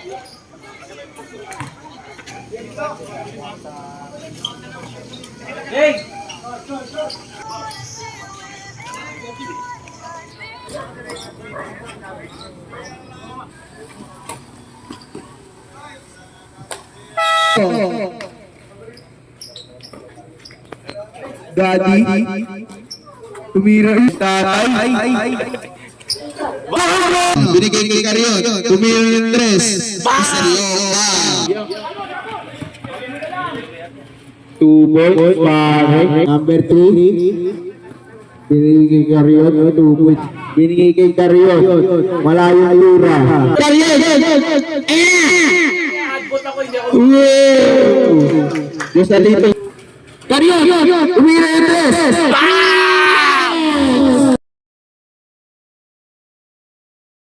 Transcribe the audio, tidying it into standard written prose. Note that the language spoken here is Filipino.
Hey! Daddy, tumira yung tatay. Binigay kay Carion, tumira yung tres. Mr. Loka. 2 points, pare. Number 3. Binigay kay Carion, 2 points. Binigay kay Carion. Malayong lura. Carion! Wow! Diyos na dito. Carion! Tumira yung tres!